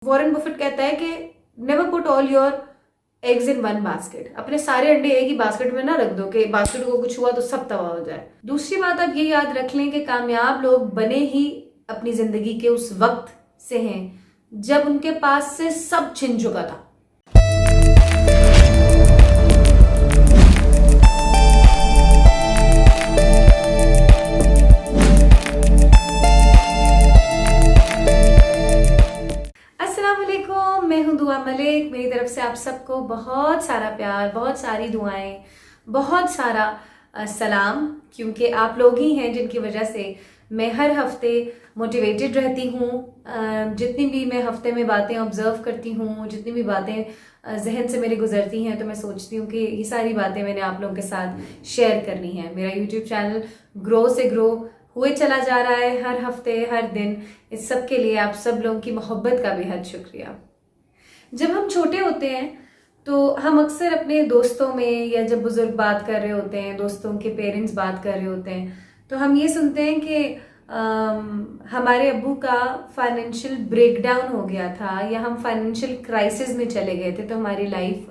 Warren Buffett कहता है कि never put all your eggs in one basket. अपने सारे अंडे एक ही बास्केट में ना रख दो कि बास्केट को कुछ हुआ तो सब तबाह हो जाए। दूसरी बात आप ये याद रख लें कि कामयाब लोग बने ही अपनी जिंदगी के उस वक्त से हैं जब उनके पास से सब छिन चुका था। मैं हूं दुआ मलिक। मेरी तरफ से आप सबको बहुत सारा प्यार, बहुत सारी दुआएं, बहुत सारा सलाम, क्योंकि आप लोग ही हैं जिनकी वजह से मैं हर हफ्ते मोटिवेटेड रहती हूँ। जितनी भी मैं हफ्ते में बातें ऑब्जर्व करती हूँ, जितनी भी बातें जहन से मेरे गुजरती हैं, तो मैं सोचती हूँ कि ये सारी बातें मैंने आप लोगों के साथ शेयर करनी है। मेरा यूट्यूब चैनल ग्रो से ग्रो हुए चला जा रहा है हर हफ्ते हर दिन। इस सब के लिए आप सब लोगों की मोहब्बत का बेहद शुक्रिया। जब हम छोटे होते हैं तो हम अक्सर अपने दोस्तों में, या जब बुजुर्ग बात कर रहे होते हैं, दोस्तों के पेरेंट्स बात कर रहे होते हैं, तो हम ये सुनते हैं कि हमारे अब्बू का फाइनेंशियल ब्रेकडाउन हो गया था, या हम फाइनेंशियल क्राइसिस में चले गए थे तो हमारी लाइफ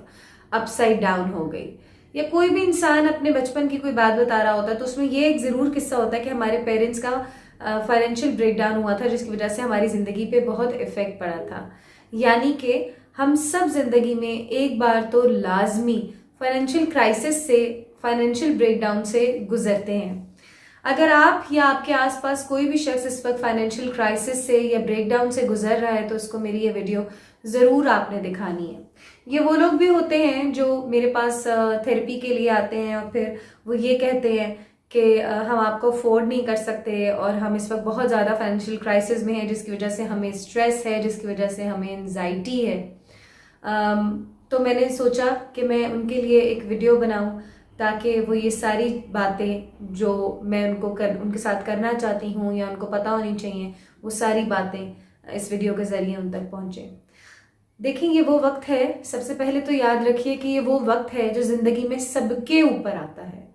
अपसाइड डाउन हो गई। या कोई भी इंसान अपने बचपन की कोई बात बता रहा होता है तो उसमें ये एक ज़रूर किस्सा होता है कि हमारे पेरेंट्स का फाइनेंशियल ब्रेकडाउन हुआ था, जिसकी वजह से हमारी ज़िंदगी पे बहुत इफेक्ट पड़ा था। यानी कि हम सब जिंदगी में एक बार तो लाजमी फाइनेंशियल क्राइसिस से, फाइनेंशियल ब्रेकडाउन से गुजरते हैं। अगर आप या आपके आसपास कोई भी शख्स इस वक्त फाइनेंशियल क्राइसिस से या ब्रेकडाउन से गुजर रहा है तो उसको मेरी ये वीडियो ज़रूर आपने दिखानी है। ये वो लोग भी होते हैं जो मेरे पास थेरेपी के लिए आते हैं और फिर वो ये कहते हैं कि हम आपको अफोर्ड नहीं कर सकते और हम इस वक्त बहुत ज़्यादा फाइनेंशियल क्राइसिस में हैं, जिसकी वजह से हमें स्ट्रेस है, जिसकी वजह से हमें एंजाइटी है। तो मैंने सोचा कि मैं उनके लिए एक वीडियो बनाऊं ताकि वो ये सारी बातें जो मैं उनके साथ करना चाहती हूँ या उनको पता होनी चाहिए, वो सारी बातें इस वीडियो के ज़रिए उन तक पहुँचे। देखिए, ये वो वक्त है, सबसे पहले तो याद रखिए कि ये वो वक्त है जो ज़िंदगी में सबके ऊपर आता है,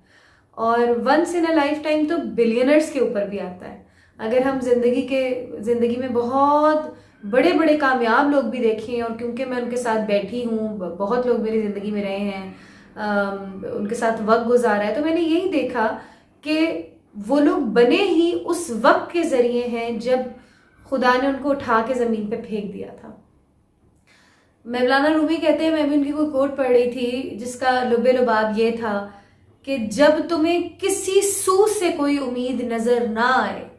और once in a lifetime तो बिलियनर्स के ऊपर भी आता है। अगर हम ज़िंदगी में बहुत बड़े बड़े कामयाब लोग भी देखें, और क्योंकि मैं उनके साथ बैठी हूँ, बहुत लोग मेरी ज़िंदगी में रहे हैं, उनके साथ वक्त गुजारा है, तो मैंने यही देखा कि वो लोग बने ही उस वक्त के ज़रिए हैं जब खुदा ने उनको उठा के ज़मीन पे फेंक दिया था। मौलाना रूमी कहते हैं, मैं भी उनकी कोई कोट पढ़ रही थी जिसका लुबे लुबाब ये था कि जब तुम्हें किसी सू से कोई उम्मीद नज़र ना आए,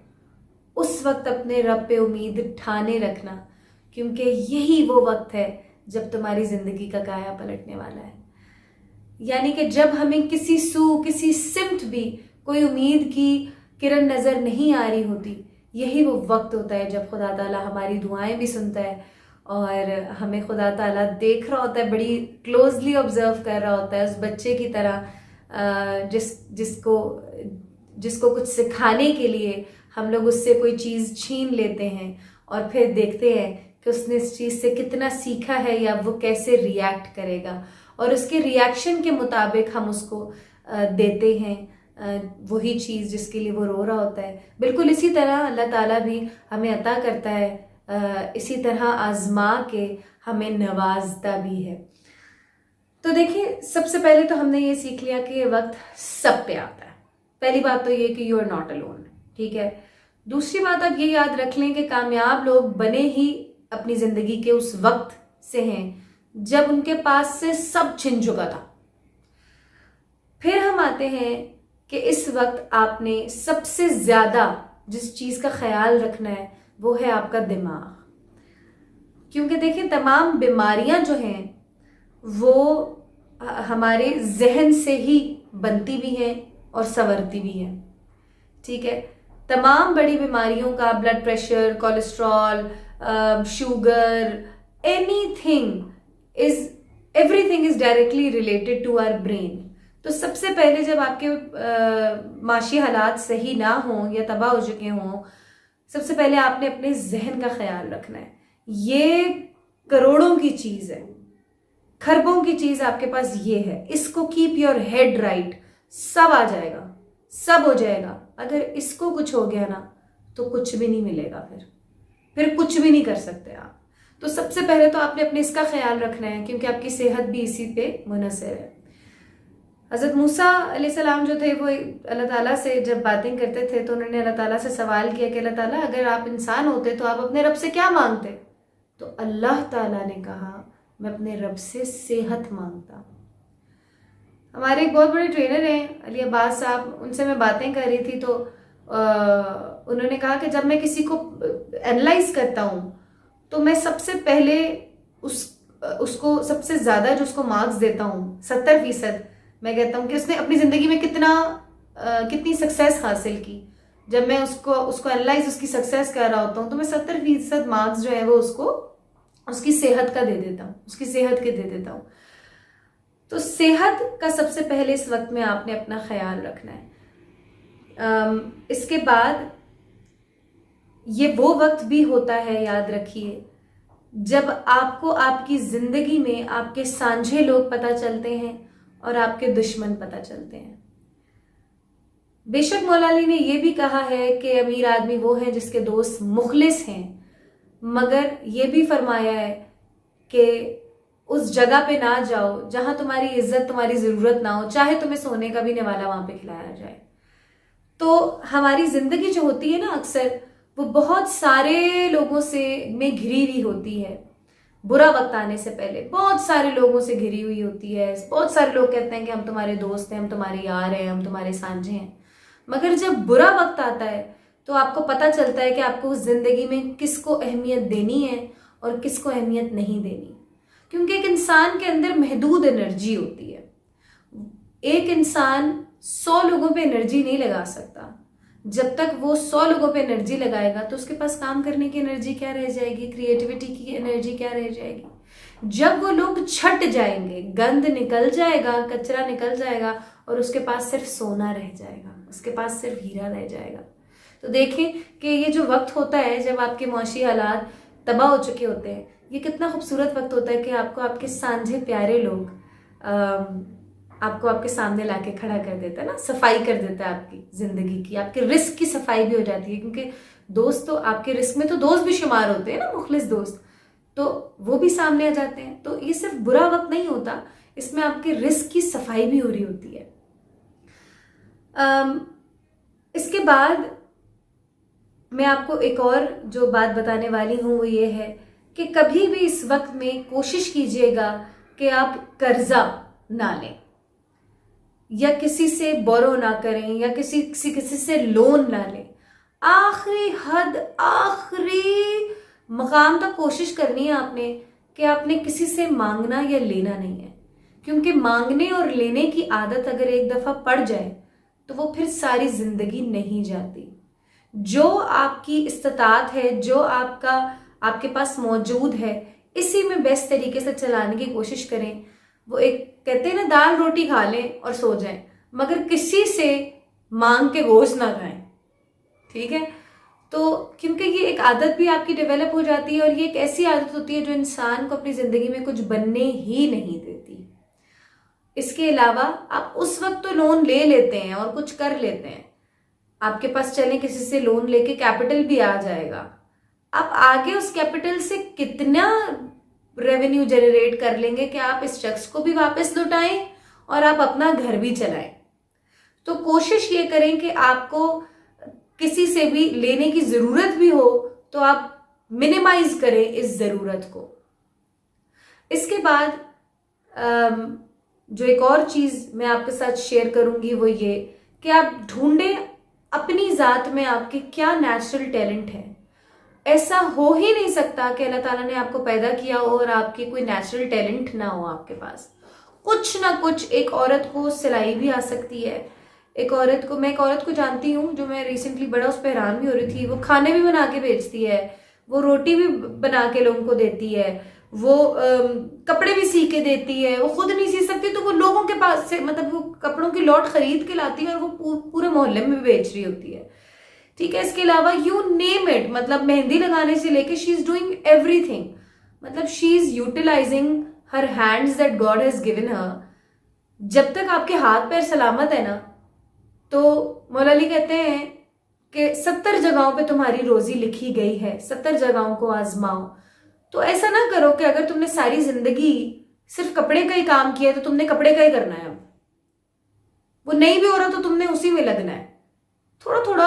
उस वक्त अपने रब पे उम्मीद ठाने रखना, क्योंकि यही वो वक्त है जब तुम्हारी ज़िंदगी का काया पलटने वाला है। यानी कि जब हमें किसी सिमत भी कोई उम्मीद की किरण नज़र नहीं आ रही होती, यही वो वक्त होता है जब खुदा ताला हमारी दुआएं भी सुनता है और हमें खुदा ताला देख रहा होता है, बड़ी क्लोजली ऑब्जर्व कर रहा होता है, उस बच्चे की तरह जिसको कुछ सिखाने के लिए हम लोग उससे कोई चीज़ छीन लेते हैं और फिर देखते हैं कि उसने इस चीज़ से कितना सीखा है या वो कैसे रिएक्ट करेगा, और उसके रिएक्शन के मुताबिक हम उसको देते हैं वही चीज़ जिसके लिए वो रो रहा होता है। बिल्कुल इसी तरह अल्लाह ताला भी हमें अता करता है, इसी तरह आजमा के हमें नवाजता भी है। तो देखिए, सबसे पहले तो हमने ये सीख लिया कि ये वक्त सब पे आता है। पहली बात तो ये कि यू आर नॉट अलोन, ठीक है। दूसरी बात आप ये याद रख लें कि कामयाब लोग बने ही अपनी ज़िंदगी के उस वक्त से हैं जब उनके पास से सब छिन चुका था। फिर हम आते हैं कि इस वक्त आपने सबसे ज़्यादा जिस चीज़ का ख्याल रखना है वो है आपका दिमाग, क्योंकि देखिए, तमाम बीमारियां जो हैं वो हमारे जहन से ही बनती भी हैं और संवरती भी हैं, ठीक है। तमाम बड़ी बीमारियों का, blood pressure, cholesterol, sugar, everything is directly related to our brain. तो सबसे पहले जब आपके माशी हालात सही ना हों या तबाह हो चुके हों, सबसे पहले आपने अपने जहन का ख्याल रखना है। ये करोड़ों की चीज़ है, खरबों की चीज़ आपके पास ये है। इसको कीप योर हेड राइट, सब आ जाएगा, सब हो जाएगा। अगर इसको कुछ हो गया ना तो कुछ भी नहीं मिलेगा, फिर कुछ भी नहीं कर सकते आप। तो सबसे पहले तो आपने अपने इसका ख्याल रखना है, क्योंकि आपकी सेहत भी इसी पे मुनहसर है। हज़रत मूसा अलैहिस्सलाम जो थे वो अल्लाह ताला से जब बातें करते थे तो उन्होंने अल्लाह ताला से सवाल किया कि अल्लाह ताला अगर आप इंसान होते तो आप अपने रब से क्या मांगते? तो अल्लाह ताला ने कहा मैं अपने रब से सेहत मांगता। हमारे एक बहुत बड़े ट्रेनर हैं अली अब्बास साहब, उनसे मैं बातें कर रही थी तो उन्होंने कहा कि जब मैं किसी को एनालाइज करता हूँ तो मैं सबसे पहले उसको सबसे ज़्यादा जो उसको मार्क्स देता हूँ 70%, मैं कहता हूँ कि उसने अपनी ज़िंदगी में कितनी सक्सेस हासिल की। जब मैं उसको एनालाइज उसकी सक्सेस कर रहा होता हूँ तो मैं 70% मार्क्स जो है वो उसको उसकी सेहत का दे देता हूँ, उसकी सेहत के दे देता हूँ। तो सेहत का सबसे पहले इस वक्त में आपने अपना ख्याल रखना है। इसके बाद ये वो वक्त भी होता है, याद रखिए, जब आपको आपकी ज़िंदगी में आपके सांझे लोग पता चलते हैं और आपके दुश्मन पता चलते हैं। बेशक मौला अली ने यह भी कहा है कि अमीर आदमी वो है जिसके दोस्त मुखलिस हैं, मगर ये भी फरमाया है कि उस जगह पे ना जाओ जहां तुम्हारी इज्जत, तुम्हारी ज़रूरत ना हो, चाहे तुम्हें सोने का भी निवाला वहां पे खिलाया जाए। तो हमारी ज़िंदगी जो होती है ना, अक्सर वो बहुत सारे लोगों से में घिरी हुई होती है। बुरा वक्त आने से पहले बहुत सारे लोगों से घिरी हुई होती है। बहुत सारे लोग कहते हैं कि हम तुम्हारे दोस्त हैं, हम तुम्हारे यार हैं, हम तुम्हारे सांझे हैं। मगर जब बुरा वक्त आता है तो आपको पता चलता है कि आपको उस जिंदगी में किसको अहमियत देनी है और किसको अहमियत नहीं देनी। क्योंकि एक इंसान के अंदर महदूद एनर्जी होती है। एक इंसान 100 लोगों पे एनर्जी नहीं लगा सकता। जब तक वो 100 लोगों पे एनर्जी लगाएगा तो उसके पास काम करने की एनर्जी क्या रह जाएगी, क्रिएटिविटी की एनर्जी क्या रह जाएगी। जब वो लोग छट जाएंगे, गंद निकल जाएगा, कचरा निकल जाएगा और उसके पास सिर्फ सोना रह जाएगा, उसके पास सिर्फ हीरा रह जाएगा। तो देखें कि ये जो वक्त होता है जब आपके मौशी हालात तबाह हो चुके होते हैं, ये कितना खूबसूरत वक्त होता है कि आपको आपके सांझे प्यारे लोग आपको आपके सामने लाके खड़ा कर देता है ना, सफाई कर देता है आपकी जिंदगी की, आपके रिस्क की सफाई भी हो जाती है। क्योंकि दोस्त तो आपके रिस्क में तो दोस्त भी शुमार होते हैं ना, मुखलिस दोस्त, तो वो भी सामने आ जाते हैं। तो ये सिर्फ बुरा वक्त नहीं होता, इसमें आपके रिस्क की सफाई भी हो रही होती है। इसके बाद मैं आपको एक और जो बात बताने वाली हूँ वो ये है कि कभी भी इस वक्त में कोशिश कीजिएगा कि आप कर्जा ना लें या किसी से बोरो ना करें या किसी से लोन ना लें। आखिरी हद, आखिरी मकाम तक कोशिश करनी है आपने कि आपने किसी से मांगना या लेना नहीं है। क्योंकि मांगने और लेने की आदत अगर एक दफ़ा पड़ जाए तो वो फिर सारी ज़िंदगी नहीं जाती। जो आपकी इस्तात है, जो आपके पास मौजूद है, इसी में बेस्ट तरीके से चलाने की कोशिश करें। वो एक कहते हैं ना, दाल रोटी खा लें और सो जाएं, मगर किसी से मांग के गोश्त ना खाएं, ठीक है। तो क्योंकि ये एक आदत भी आपकी डेवलप हो जाती है और ये एक ऐसी आदत होती है जो इंसान को अपनी ज़िंदगी में कुछ बनने ही नहीं देती। इसके अलावा आप उस वक्त तो लोन ले लेते हैं और कुछ कर लेते हैं, आपके पास चले किसी से लोन लेके कैपिटल भी आ जाएगा। आप आगे उस कैपिटल से कितना रेवेन्यू जनरेट कर लेंगे कि आप इस शख्स को भी वापस लौटाएं और आप अपना घर भी चलाएं। तो कोशिश ये करें कि आपको किसी से भी लेने की ज़रूरत भी हो तो आप मिनिमाइज करें इस ज़रूरत को। इसके बाद जो एक और चीज़ मैं आपके साथ शेयर करूंगी वो ये कि आप ढूंढें अपनी ज़ात में आपके क्या नेचुरल टैलेंट है। ऐसा हो ही नहीं सकता कि अल्लाह ताला ने आपको पैदा किया हो और आपके कोई नेचुरल टैलेंट ना हो आपके पास। कुछ ना कुछ, एक औरत को सिलाई भी आ सकती है, मैं एक औरत को जानती हूँ जो मैं रिसेंटली बड़ा उस पर हैरान भी हो रही थी। वो खाने भी बना के बेचती है, वो रोटी भी बना के लोगों को देती है, वो कपड़े भी सी के देती है। वो खुद नहीं सी सकती तो वो लोगों के पास से, मतलब वो कपड़ों की लॉट खरीद के लाती है और वो पूरे मोहल्ले में भी बेच रही होती है, ठीक है। इसके अलावा यू नेम इट, मतलब मेहंदी लगाने से लेके शी इज डूइंग एवरीथिंग, मतलब she is utilising her hands that God has given her. जब तक आपके हाथ पैर सलामत है ना, तो मौला अली कहते हैं कि 70 जगहों पे तुम्हारी रोजी लिखी गई है, 70 जगहों को आजमाओ। तो ऐसा ना करो कि अगर तुमने सारी जिंदगी सिर्फ कपड़े का ही काम किया तो तुमने कपड़े का ही करना है, अब वो नहीं भी हो रहा तो तुमने उसी में लगना है। थोड़ा थोड़ा,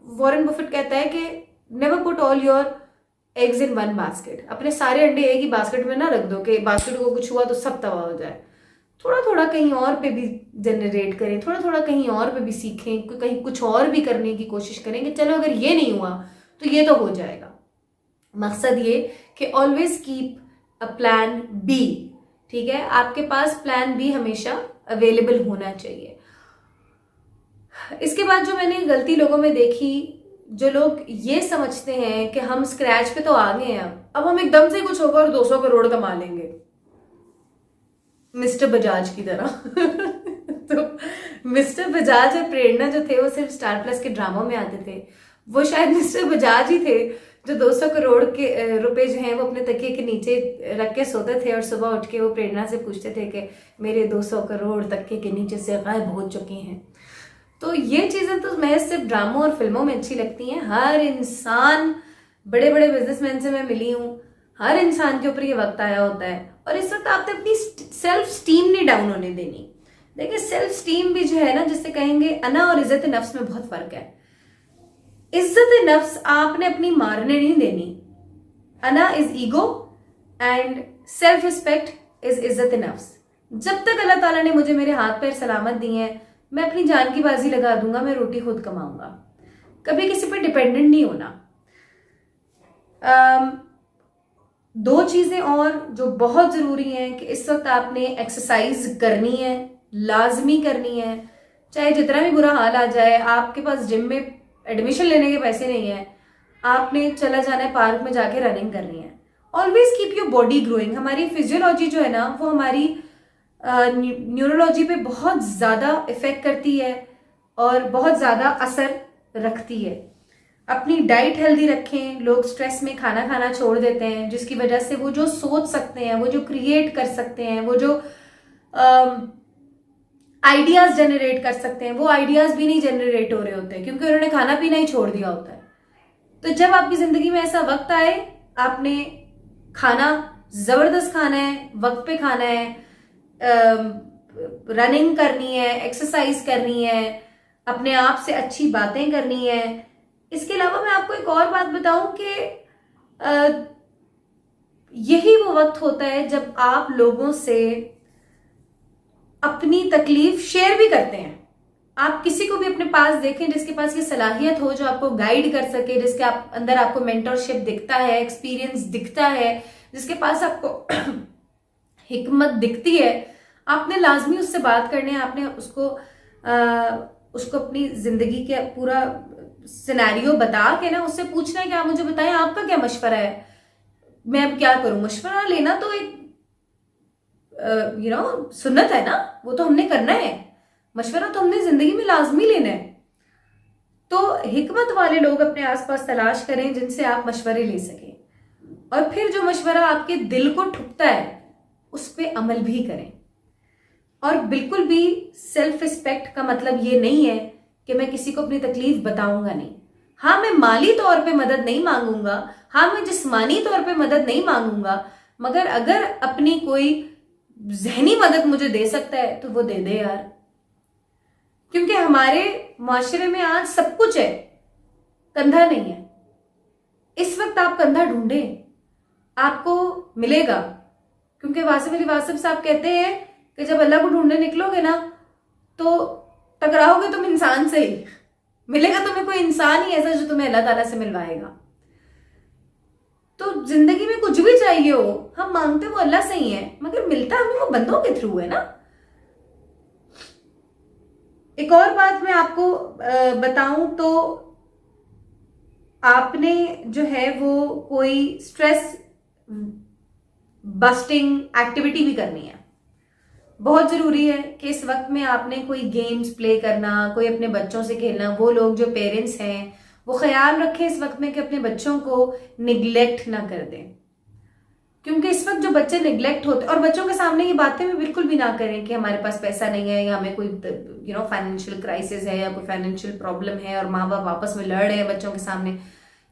वॉरेन बफेट कहता है कि never put all your eggs in one basket. अपने सारे अंडे एक ही बास्केट में ना रख दो कि बास्केट को कुछ हुआ तो सब तबाह हो जाए। थोड़ा थोड़ा कहीं और पे भी जनरेट करें, थोड़ा थोड़ा कहीं और पे भी सीखें, कहीं कुछ और भी करने की कोशिश करें कि चलो अगर ये नहीं हुआ तो ये तो हो जाएगा। मकसद ये कि always keep a plan B. ठीक है, आपके पास प्लान बी हमेशा अवेलेबल होना चाहिए। इसके बाद जो मैंने गलती लोगों में देखी, जो लोग ये समझते हैं कि हम स्क्रैच पे तो आ गए हैं, अब हम एकदम से कुछ होगा और 200 करोड़ कमा लेंगे मिस्टर बजाज की तरह। तो मिस्टर बजाज और प्रेरणा जो थे वो सिर्फ स्टार प्लस के ड्रामों में आते थे। वो शायद मिस्टर बजाज ही थे जो 200 करोड़ के रुपए जो हैं वो अपने तकिए के नीचे रख के सोते थे और सुबह उठ के वो प्रेरणा से पूछते थे कि मेरे 200 करोड़ तकिए के नीचे से गायब हो चुके हैं। तो ये चीज़ें तो महज सिर्फ ड्रामों और फिल्मों में अच्छी लगती हैं। हर इंसान, बड़े बड़े बिजनेसमैन से मैं मिली हूँ, हर इंसान के ऊपर ये वक्त आया होता है। और इस वक्त आपने अपनी सेल्फ स्टीम नहीं डाउन होने देनी। देखिए, सेल्फ स्टीम भी जो है ना, जिससे कहेंगे अना और इज्जत नफ्स में बहुत फर्क है। इज्जत नफ्स आपने अपनी मारने नहीं देनी। अना is ego and self respect is इज्जत नफ्स। जब तक अल्लाह ताला ने मुझे मेरे हाथ पैर सलामत दिए हैं, मैं अपनी जान की बाजी लगा दूंगा, मैं रोटी खुद कमाऊंगा। कभी किसी पर डिपेंडेंट नहीं होना। दो चीजें और जो बहुत जरूरी हैं कि इस वक्त आपने एक्सरसाइज करनी है, लाजमी करनी है। चाहे जितना भी बुरा हाल आ जाए, आपके पास जिम में एडमिशन लेने के पैसे नहीं है, आपने चला जाना है पार्क में जाके रनिंग करनी है। Always keep your body growing. हमारी फिजियोलॉजी जो है ना, वो हमारी न्यूरोलॉजी पे बहुत ज़्यादा इफेक्ट करती है और बहुत ज़्यादा असर रखती है। अपनी डाइट हेल्दी रखें। लोग स्ट्रेस में खाना खाना छोड़ देते हैं, जिसकी वजह से वो जो सोच सकते हैं, वो जो क्रिएट कर सकते हैं, वो जो आइडियाज जनरेट कर सकते हैं, वो आइडियाज भी नहीं जनरेट हो रहे होते हैं क्योंकि उन्होंने खाना पीना ही छोड़ दिया होता है। तो जब आपकी जिंदगी में ऐसा वक्त आए, आपने खाना जबरदस्त खाना है, वक्त पे खाना है, रनिंग करनी है, एक्सरसाइज करनी है, अपने आप से अच्छी बातें करनी है। इसके अलावा मैं आपको एक और बात बताऊं कि यही वो वक्त होता है जब आप लोगों से अपनी तकलीफ शेयर भी करते हैं। आप किसी को भी अपने पास देखें जिसके पास ये सलाहियत हो, जो आपको गाइड कर सके, जिसके अंदर आपको मेंटरशिप दिखता है, एक्सपीरियंस दिखता है, जिसके पास आपको हिकमत दिखती है, आपने लाजमी उससे बात करनी है। आपने उसको अपनी जिंदगी के पूरा सिनेरियो बता के ना उससे पूछना है कि आप मुझे बताएं आपका क्या मशवरा है, मैं अब क्या करूं। मशवरा लेना तो एक सुन्नत है ना, वो तो हमने करना है। मशवरा तो हमने जिंदगी में लाजमी लेना है। तो हिकमत वाले लोग अपने आसपास तलाश करें जिनसे आप मशवरे ले सकें, और फिर जो मशवरा आपके दिल को ठुकता है उस पर अमल भी करें। और बिल्कुल भी सेल्फ रिस्पेक्ट का मतलब ये नहीं है कि मैं किसी को अपनी तकलीफ बताऊंगा नहीं। हाँ, मैं माली तौर पे मदद नहीं मांगूंगा, हाँ मैं जिस्मानी तौर पे मदद नहीं मांगूंगा, मगर अगर अपनी कोई जहनी मदद मुझे दे सकता है तो वो दे दे यार। क्योंकि हमारे माशरे में आज सब कुछ है, कंधा नहीं है। इस वक्त आप कंधा ढूंढें, आपको मिलेगा। क्योंकि वासिफ अली वासिफ साहब कहते हैं कि जब अल्लाह को ढूंढने निकलोगे ना तो टकराओगे तुम इंसान से ही, मिलेगा तुम्हें कोई इंसान ही ऐसा जो तुम्हें अल्लाह ताला से मिलवाएगा। तो जिंदगी में कुछ भी चाहिए हो, हम मांगते वो अल्लाह से ही है, मगर मिलता हमें वो बंदों के थ्रू है ना। एक और बात मैं आपको बताऊं तो आपने जो है वो कोई स्ट्रेस बस्टिंग एक्टिविटी भी करनी है। बहुत जरूरी है कि इस वक्त में आपने कोई गेम्स प्ले करना, कोई अपने बच्चों से खेलना। वो लोग जो पेरेंट्स हैं वो ख्याल रखें इस वक्त में कि अपने बच्चों को निगलेक्ट ना कर दें, क्योंकि इस वक्त जो बच्चे निगलेक्ट होते, और बच्चों के सामने ये बातें भी बिल्कुल भी ना करें कि हमारे पास पैसा नहीं है या हमें कोई फाइनेंशियल क्राइसिस है या कोई फाइनेंशियल प्रॉब्लम है और माँ बाप आपस में लड़ रहे हैं बच्चों के सामने।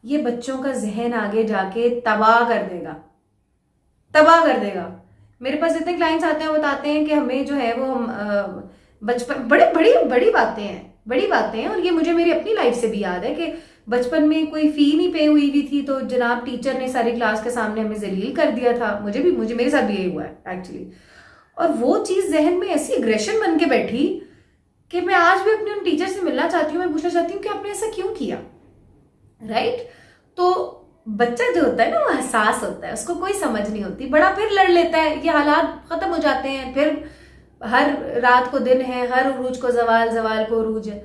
ये बच्चों का जहन आगे जाके तबाह कर देगा। तबाह कर देगा। मेरे पास इतने क्लाइंट्स आते हैं, बताते हैं कि हमें जो है वो हम बचपन, बड़े बड़ी बड़ी बातें हैं, बड़ी बातें हैं, और ये मुझे मेरी अपनी लाइफ से भी याद है कि बचपन में कोई फी नहीं पे हुई भी थी तो जनाब टीचर ने सारी क्लास के सामने हमें जलील कर दिया था। मुझे मेरे साथ भी यही हुआ है एक्चुअली। और वो चीज़ जहन में ऐसी एग्रेशन बन के बैठी कि मैं आज भी अपने उन टीचर से मिलना चाहती हूँ, मैं पूछना चाहती हूँ कि आपने ऐसा क्यों किया, राइट? तो बच्चा जो होता है ना वो हसास होता है, उसको कोई समझ नहीं होती। बड़ा फिर लड़ लेता है, ये हालात खत्म हो जाते हैं, फिर हर रात को दिन है, हर उरूज को जवाल, जवाल को उरूज है।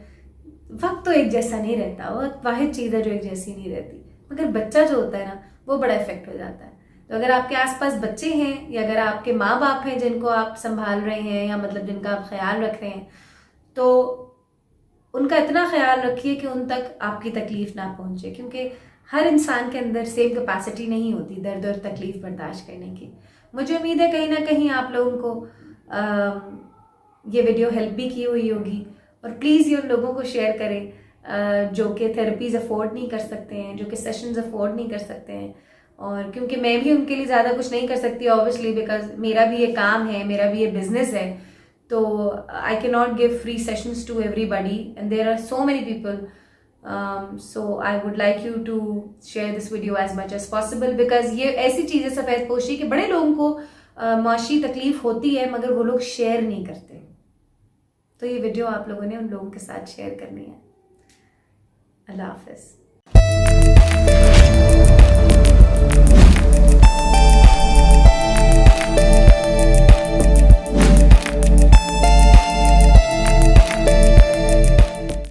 वक्त तो एक जैसा नहीं रहता, वो वाहिद चीज़ है जो एक जैसी नहीं रहती। मगर बच्चा जो होता है ना वो बड़ा इफेक्ट हो जाता है। तो अगर आपके आसपास बच्चे हैं, या अगर आपके माँ बाप हैं जिनको आप संभाल रहे हैं, या मतलब जिनका आप ख्याल रख रहे हैं, तो उनका इतना ख्याल रखिए कि उन तक आपकी तकलीफ ना पहुंचे, क्योंकि हर इंसान के अंदर सेम कैपेसिटी नहीं होती दर्द और तकलीफ बर्दाश्त करने की। मुझे उम्मीद है कहीं ना कहीं आप लोगों को ये वीडियो हेल्प भी की हुई होगी। और प्लीज़ ये उन लोगों को शेयर करें जो कि थेरेपीज़ अफोर्ड नहीं कर सकते हैं, जो कि सेशंस अफोर्ड नहीं कर सकते हैं। और क्योंकि मैं भी उनके लिए ज़्यादा कुछ नहीं कर सकती ऑब्वियसली, बिकॉज मेरा भी ये काम है, मेरा भी ये बिजनेस है। तो I cannot give free sessions to everybody, and there are so many people. So I would like you to share this video as much as possible, because ये ऐसी चीज़ है सफ़ेद पोशी कि बड़े लोगों को माशी तकलीफ होती है मगर वो लोग शेयर नहीं करते। तो ये वीडियो आप लोगों ने उन लोगों के साथ शेयर करनी है। अल्लाह हाफ़िज़।